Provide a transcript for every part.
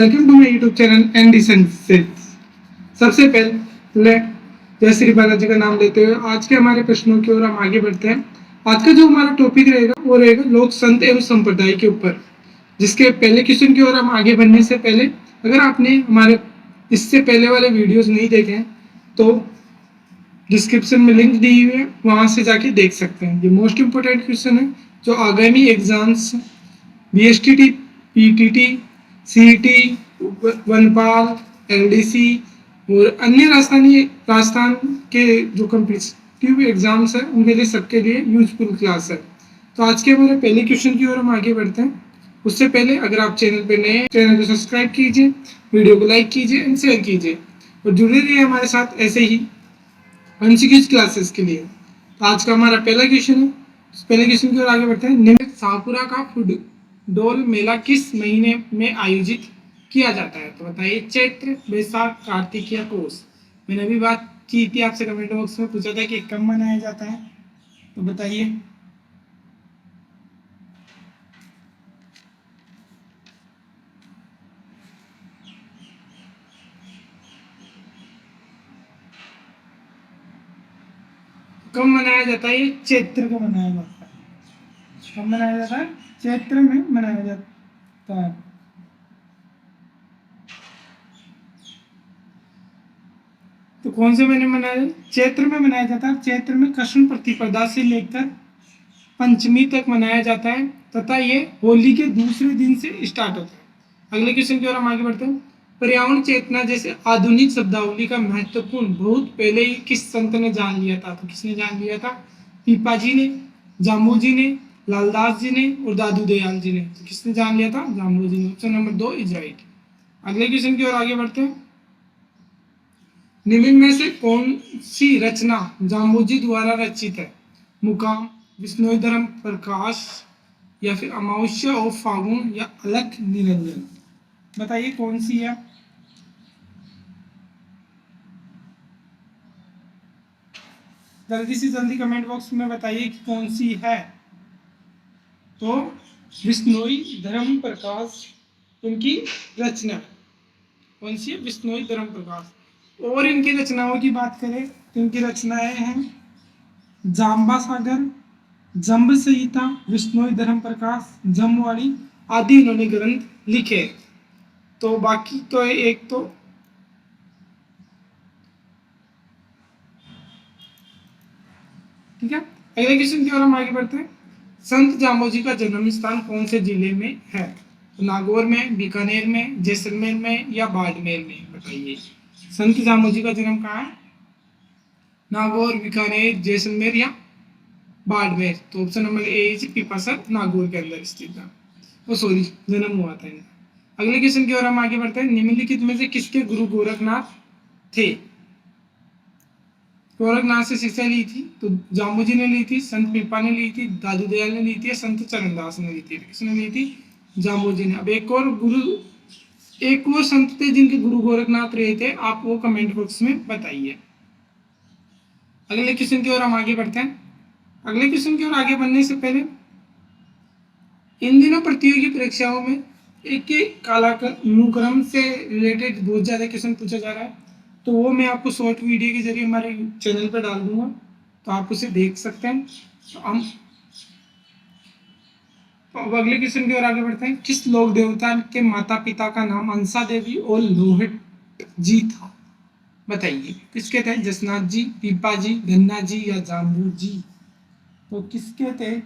Welcome to my YouTube channel Andy Senses. सबसे पहले जय श्री बालाजी का नाम लेते हुए आज के हमारे प्रश्नों की ओर हम आगे बढ़ते हैं। आज का जो हमारा टॉपिक रहेगा वो रहेगा लोक संत एवं संप्रदाय के ऊपर, जिसके पहले क्वेश्चन की ओर हम आगे बढ़ने से पहले अगर आपने हमारे इससे पहले वाले वीडियोस नहीं देखे हैं तो डिस्क्रिप्शन में लिंक दी हुई है, वहां से जाके देख सकते हैं। ये मोस्ट इंपोर्टेंट क्वेश्चन है जो आगामी एग्जाम्स BSTT, PTT, CET, वनपाल, LDC और अन्य राजस्थान के जो कम्पिटिटिव एग्जाम्स है उनके लिए सबके लिए यूजफुल क्लास है। तो आज के हमारे पहले क्वेश्चन की ओर हम आगे बढ़ते हैं। उससे पहले अगर आप चैनल पर नए हैं, चैनल को सब्सक्राइब कीजिए, वीडियो को लाइक कीजिए एंड शेयर कीजिए और जुड़े रहिए हमारे साथ ऐसे ही MCQ क्लासेस के लिए। तो आज का हमारा पहला क्वेश्चन है। पहले क्वेश्चन की ओर आगे बढ़ते हैं। निम्नलिखित शाहपुरा का फूड डोल मेला किस महीने में आयोजित किया जाता है? तो बताइए, चैत्र, बैसाख, कार्तिक या पौष। मैंने अभी बात की थी आपसे, कमेंट बॉक्स में पूछा था कि कब मनाया जाता है, तो बताइए। कब मनाया जाता है? ये चैत्र को मनाया जाता है। कब मनाया जाता है? चैत्र में मनाया जाता है। तो कौन से महीने मनाया? चैत्र में मनाया जाता है। चैत्र में कृष्ण प्रतिपदा से लेकर पंचमी तक मनाया जाता है तथा ये होली के दूसरे दिन से स्टार्ट होता है। अगले क्वेश्चन की ओर हम आगे बढ़ते हैं। पर्यावरण चेतना जैसे आधुनिक शब्दावली का महत्वपूर्ण बहुत पहले ही किस संत ने जान लिया था? तो किसने जान लिया था? पीपा जी ने, जाम्बू जी ने, लालदास जी ने और दादू दयाल जी ने। तो किसने जान लिया था? जाम्बू जी ने। Option number 2 is right. अगले क्वेश्चन की ओर आगे बढ़ते हैं। निम्न में से कौन सी रचना जाम्बोजी द्वारा रचित है? मुकाम, विष्णु धर्म प्रकाश या फिर अमावस्या और फागुन या अलख निरंजन। बताइए कौन सी है? जल्दी से जल्दी कमेंट बॉक्स में बताइए कि कौन सी है। तो विष्णोई धर्म प्रकाश इनकी रचना। कौन सी है? विष्णोई धर्म प्रकाश। और इनकी रचनाओं की बात करें तो इनकी रचनाएं हैं जाम्बा सागर, जम्ब संहिता, विष्णोई धर्म प्रकाश, जमवाणी आदि इन्होंने ग्रंथ लिखे। तो बाकी तो एक तो ठीक है। अगले क्वेश्चन की ओर हम आगे बढ़ते हैं। संत जाम्बोजी का जन्म स्थान कौन से जिले में है? तो नागौर में, बीकानेर में, जैसलमेर में या बाड़मेर में। बताइए संत जाम्बोजी का जन्म कहाँ है? नागौर, बीकानेर, जैसलमेर या बाड़मेर। तो option number A is Peepasar Nagaur के अंदर स्थित था। वो सॉरी, जन्म हुआ था इनका। अगले क्वेश्चन की ओर हम आगे बढ़ते हैं। निम्नलिखित में से किसके गुरु गोरखनाथ थे? गोरखनाथ से शिक्षा ली थी तो जाम्बू जी ने ली थी, संत पीपा ने ली थी, दादू दयाल ने ली थी, संत चरणदास ने ली थी। किसने ली थी? जाम्बू जी ने। अब एक और संत थे जिनके गुरु गोरखनाथ रहे थे, आप वो कमेंट बॉक्स में बताइए। अगले क्वेश्चन की ओर हम आगे बढ़ते हैं। अगले क्वेश्चन की ओर आगे बढ़ने से पहले इन दिनों प्रतियोगी परीक्षाओं में एक कालानुक्रम से रिलेटेड बहुत ज्यादा क्वेश्चन पूछा जा रहा है, तो वो मैं आपको शॉर्ट वीडियो के जरिए हमारे चैनल पर डाल दूंगा, तो आप उसे देख सकते हैं। तो हम अब अगले क्वेश्चन की ओर आगे बढ़ते हैं। किस लोक देवता के माता पिता का नाम अंसा देवी और लोहित जी था? बताइए किसके थे? जसनाथ जी, पीपा जी, गन्ना जी या जाम्बू जी। तो किसके थे?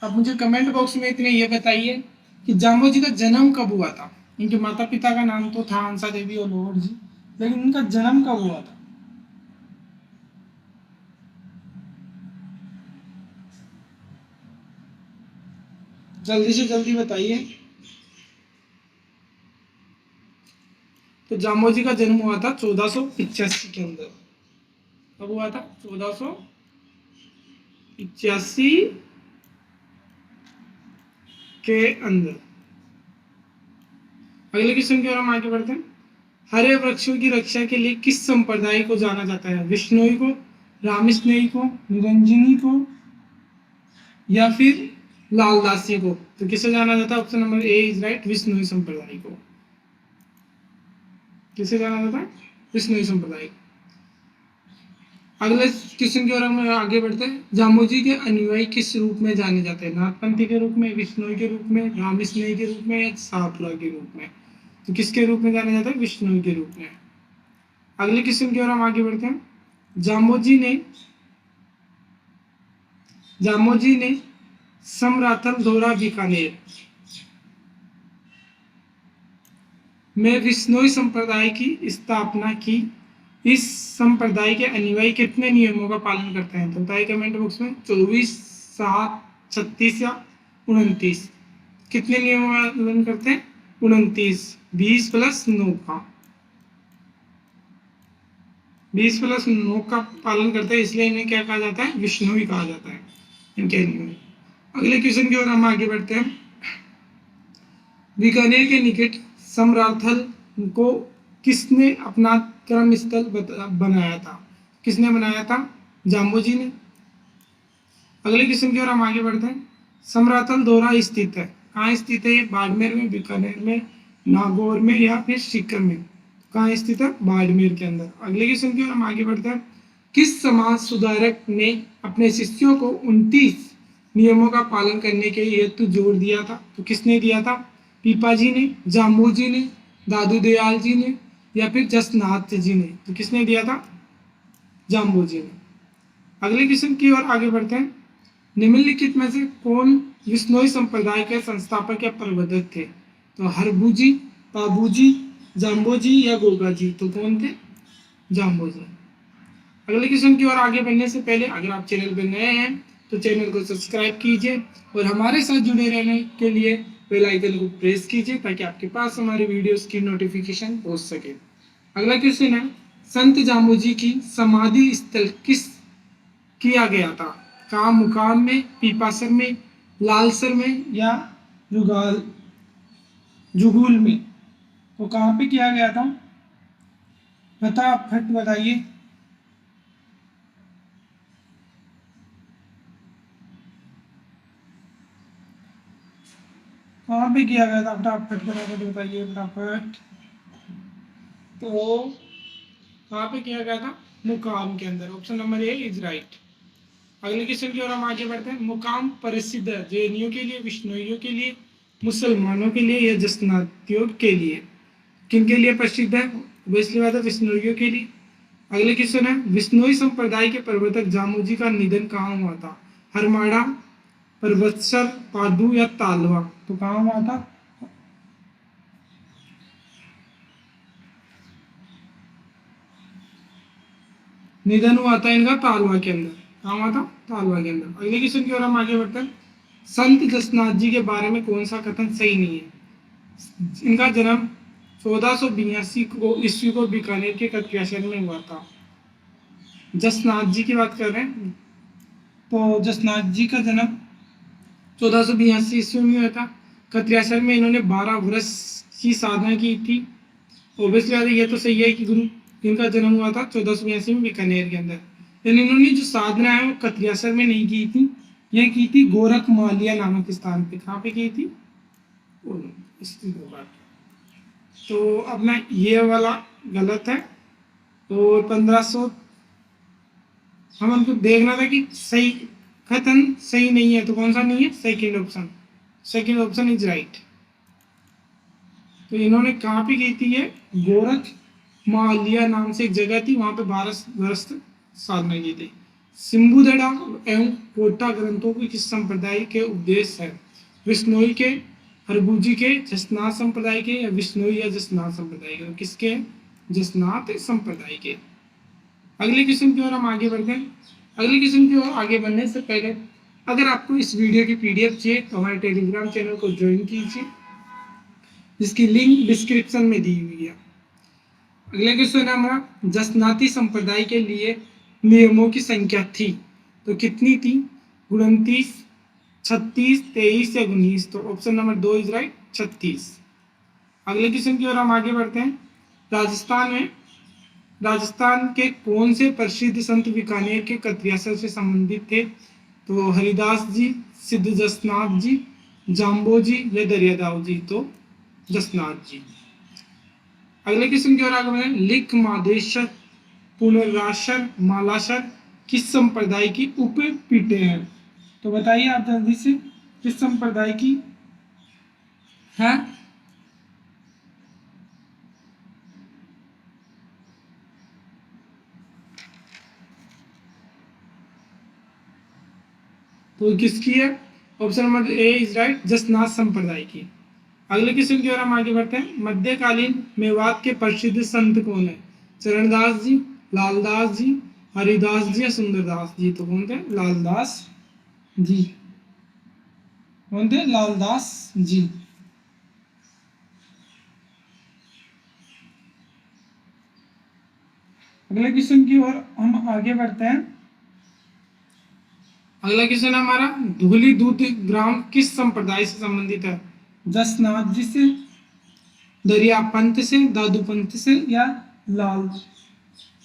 अब मुझे कमेंट बॉक्स में इतने ये बताइए कि जाम्बू जी का जन्म कब हुआ था? इनके माता पिता का नाम तो था अंसा देवी और लोहित जी, लेकिन इनका जन्म कब हुआ था? जल्दी से जल्दी बताइए। तो जाम्बू जी का जन्म हुआ था 1485 के अंदर। कब हुआ था? 1485 के अंदर। अगले क्वेश्चन की ओर हम आगे बढ़ते हैं। हरे वृक्षों की रक्षा के लिए किस संप्रदाय को जाना जाता है? विष्णोई को, रामस्नेही को, निरंजनी को या फिर लालदासी को। तो किसे जाना जाता है? Option number A is right, Vishnoi संप्रदाय को। किसे जाना जाता है? विष्णुई संप्रदाय। अगले क्वेश्चन की ओर हम आगे बढ़ते हैं। जामोजी के अनुयायी किस रूप में जाने जाते हैं? नाथपंथी के रूप में, विष्णुई के रूप में, रामस्नेही के रूप में या साफला के रूप में? तो किसके रूप में जाने जाता है? विष्णुई के रूप में। अगले क्वेश्चन की ओर हम आगे बढ़ते हैं। जामोजी ने समराथल दौरा बीकानेर में विश्नोई संप्रदाय की स्थापना की। इस संप्रदाय के अनुयायी कितने नियमों का पालन करते हैं? तो बताइए कमेंट बॉक्स में। 24, 7, 36 या 29? कितने नियमों का पालन करते हैं? 29। 20 प्लस 9 का 20 प्लस 9 का पालन करते हैं, इसलिए इन्हें क्या कहा जाता है? विष्णुई कहा जाता है इनके अनुयायी। अगले क्वेश्चन की ओर हम आगे बढ़ते हैं। बीकानेर के निकट समराथल को किसने अपना कर्म स्थल बनाया था? किसने बनाया था? जाम्बोजी ने। अगले क्वेश्चन की ओर हम आगे बढ़ते हैं। समराथल दौरा स्थित है, कहाँ स्थित है ये? बाड़मेर में, बीकानेर में, नागौर में या फिर सीकर में? कहाँ स्थित है? बाड़मेर के अंदर। अगले क्वेश्चन की ओर हम आगे बढ़ते हैं। किस समाज सुधारक ने अपने शिष्यों को 29 नियमों का पालन करने के हेतु जोर दिया था? तो किसने दिया था? पीपाजी ने, जाम्बोजी ने, दादू दयाल जी ने या फिर जसनाथ जी ने? तो किसने दिया था? जाम्बोजी ने। अगले क्वेश्चन की ओर आगे बढ़ते हैं। निम्नलिखित में से कौन विश्नोई संप्रदाय के संस्थापक या प्रवर्तक थे? तो हरबूजी, पाबूजी, जाम्बोजी या गोगाजी? तो कौन थे? जाम्बोजी। अगले क्वेश्चन की ओर आगे बढ़ने से पहले अगर आप चैनल पर नए हैं तो चैनल को सब्सक्राइब कीजिए और हमारे साथ जुड़े रहने के लिए बेल आइकन को प्रेस कीजिए ताकि आपके पास हमारी वीडियोस की नोटिफिकेशन पहुंच सके। अगला क्वेश्चन है, संत जामोजी की समाधि स्थल किस किया गया था? कहाँ? मुकाम में, पीपासर में, लालसर में या जुगूल में? तो कहाँ पे किया गया था? फटाफट बताइए। कहाँ पे किया गया था? फटाफट फटाफट बताइए फटाफट। तो कहाँ पे किया गया था? मुकाम के अंदर। Option number A is right. अगले क्वेश्चन की ओर हम आगे बढ़ते हैं। मुकाम प्रसिद्ध है जैनियों के लिए, विष्णुइयों के लिए, मुसलमानों के लिए या जसनातियों के लिए? किन के लिए प्रसिद्ध है? ऑब्वियसली बात है, विष्णुइयों के लिए। अगले क्वेश्चन है, विष्णुई संप्रदाय के प्रवर्तक जामोजी का निधन कहाँ हुआ था? हरमाड़ा, परबतसर, पाडू या तालवा? तो कहाँ हुआ था? निधन हुआ था इनका तालवा के अंदर। कहाँ हुआ था? तालवा के अंदर। अगले क्वेश्चन की ओर हम आगे बढ़ते हैं। संत जसनाथ जी के बारे में कौन सा कथन सही नहीं है? इनका जन्म 1482 को ईस्वी को बीकानेर के कत्रियाशर में हुआ था। जसनाथ जी की बात कर रहे हैं। तो जसनाथ जी का जन्म 1482 ईस्वी में हुआ था। कत्रियाशर में इन्होंने 12 वर्ष की साधना की थी। ओबियसली ये तो सही है कि गुरु इनका जन्म हुआ था 1482 में बीकानेर के अंदर। लेकिन इन्होंने जो साधना है वो कत्रियासर में नहीं की थी, ये की थी गोरखमालिया नामक स्थान पे। कहाँ पे की थी? तो अपना ये वाला गलत है। तो 1500 हम हमको देखना था कि सही कथन सही नहीं है, तो कौन सा नहीं है? Second option. Second option is right. तो इन्होंने कहाँ पे की थी? ये गोरख मालिया नाम से एक जगह थी, वहां पे 12 वर्ष साधना की थी। सिम्बुदड़ा एवं कोटा ग्रंथों की किस संप्रदाय के उपदेश है? विष्णुई के, हरबूजी के, जसनाथ संप्रदाय के या विष्णुई या जसनाथ संप्रदाय के? किसके? जसनाथ संप्रदाय के। अगले क्वेश्चन की ओर हम आगे बढ़ते हैं। अगले क्वेश्चन की ओर आगे बढ़ने से पहले अगर आपको इस वीडियो की पीडीएफ चाहिए तो हमारे टेलीग्राम चैनल को ज्वाइन कीजिए, जिसकी लिंक डिस्क्रिप्शन में दी हुई है। अगले क्वेश्चन है हमारा, जसनाती संप्रदाय के लिए नियमों की संख्या थी तो कितनी थी? 29, 36, 23 या 19? तो ऑप्शन नंबर 2 इज राइट, 36। अगले क्वेश्चन की ओर हम आगे बढ़ते हैं। राजस्थान के कौन से प्रसिद्ध संत बीकानेर के कत्रियासर से संबंधित थे? तो हरिदास जी, सिद्ध जसनाथ जी, जाम्बोजी या दरियादाव जी, तो जसनाथ जी। अगले क्वेश्चन की ओर आगे बढ़े। लिक मादेशर पुनर्राशर मालाशर किस संप्रदाय की उपपीठे हैं? तो बताइए आप जल्दी से, किस संप्रदाय की है? तो किसकी है? Option number A is right, Jasnath संप्रदाय की। अगले क्वेश्चन की ओर हम आगे बढ़ते हैं। मध्यकालीन मेवात के प्रसिद्ध संत कौन है? चरणदास जी, लालदास जी, हरिदास जी या सुंदरदास जी? तो कौन थे? लालदास जी। कौन थे? लालदास जी। अगले क्वेश्चन की ओर हम आगे बढ़ते हैं। अगला क्वेश्चन है हमारा, धुली दूध ग्राम किस संप्रदाय से संबंधित है? जसनाथ जी से, दरिया पंथ से, दादू पंथ से या लाल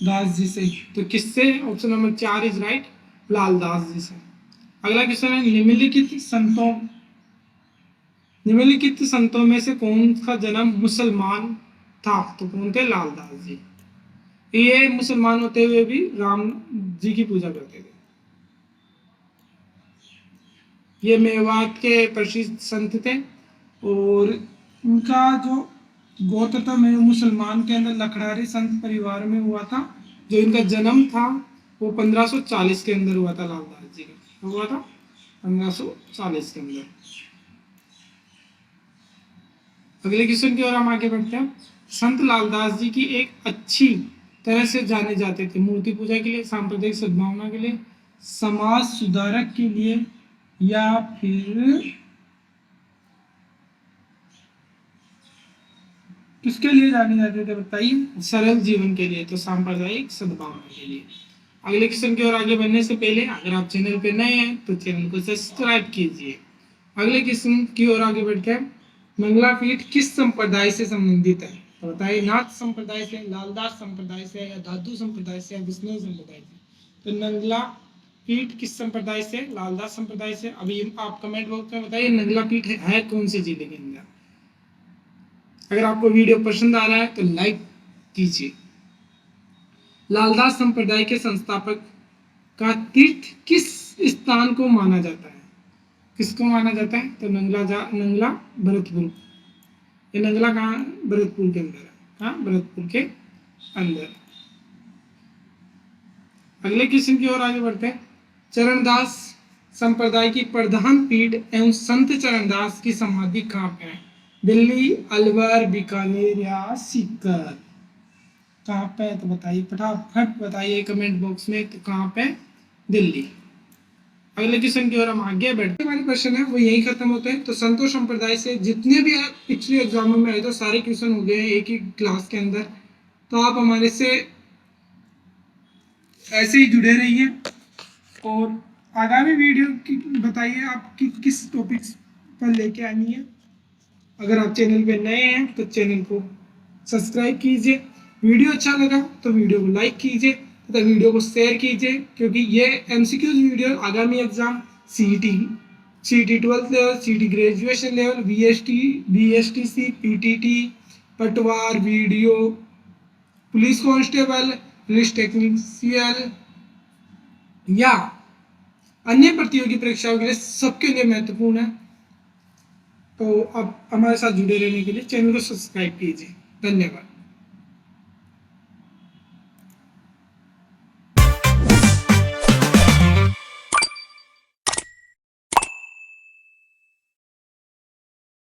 दास जी से? तो किससे? Option number 4 is right, Laldas ji से। अगला क्वेश्चन है, निम्नलिखित संतों में से कौन का जन्म मुसलमान था? तो कौन थे? लालदास जी। ये मुसलमान होते हुए भी राम जी की पूजा करते थे। ये मेवात के प्रसिद्ध संत थे और इनका जो गोत्र था में मुसलमान के अंदर लखड़ारी संत परिवार में हुआ था। जो इनका जन्म था वो 1540 के अंदर हुआ था। लालदास जी का हुआ था 1540 के अंदर। अगले क्वेश्चन की ओर हम आगे बढ़ते हैं। संत लालदास जी की एक अच्छी तरह से जाने जाते थे मूर्ति पूजा के लिए, सांप्रदायिक सद्भावना के लिए, समाज सुधारक के लिए या फिर किसके लिए जाने जाते थे? बताइए। सरल जीवन के लिए, तो सांप्रदायिक सद्भावना के लिए। अगले क्वेश्चन की ओर आगे बढ़ने से पहले अगर आप चैनल पे नए हैं तो चैनल को सब्सक्राइब कीजिए। अगले क्वेश्चन की ओर आगे बढ़ते हैं। मंगला पीठ किस संप्रदाय से संबंधित है? तो बताइए। नाथ संप्रदाय से, लालदास संप्रदाय से या दादू संप्रदाय से या विष्णु संप्रदाय से? तो नंगला पीठ किस संप्रदाय से? लालदास संप्रदाय से। अभी आप कमेंट बॉक्स में बताइए नंगला पीठ है कौन से जिले के अंदर। अगर आपको वीडियो पसंद आ रहा है तो लाइक कीजिए। लालदास संप्रदाय के संस्थापक का तीर्थ किस स्थान को माना जाता है? किसको माना जाता है? तो नंगला भरतपुर। ये नंगला कहाँ? भरतपुर के अंदर है। हाँ, भरतपुर के अंदर। अगले क्वेश्चन की ओर आगे बढ़ते हैं। चरणदास संप्रदाय की प्रधान पीठ एवं संत चरणदास की समाधि कहाँ पे है? दिल्ली, अलवर, बीकानेर या सीकर? कहाँ पे? तो बताइए, फटाफट बताइए कमेंट बॉक्स में। तो कहाँ पे? दिल्ली। अगले क्वेश्चन की ओर हम आगे बढ़ते हैं। हमारे क्वेश्चन है वो यही खत्म होते हैं। तो संतोष संप्रदाय से जितने भी आप पिछले एग्जामों में आए तो सारे क्वेश्चन हो गए हैं एक ही क्लास के अंदर। तो आप हमारे से ऐसे ही जुड़े रहिए और आगामी वीडियो की बताइए आपकी किस टॉपिक पर लेके आनी है। अगर आप चैनल पे नए हैं तो चैनल को सब्सक्राइब कीजिए। वीडियो अच्छा लगा तो वीडियो को लाइक कीजिए तथा वीडियो को शेयर कीजिए, क्योंकि ये एमसीक्यूज वीडियो आगामी exam CET 12th level, CET graduation level, BSTC, PTT, पटवार video, police constable, police technician या अन्य प्रतियोगी परीक्षाओं के लिए सबके लिए महत्वपूर्ण है। तो अब हमारे साथ जुड़े रहने के लिए चैनल को सब्सक्राइब कीजिए। धन्यवाद।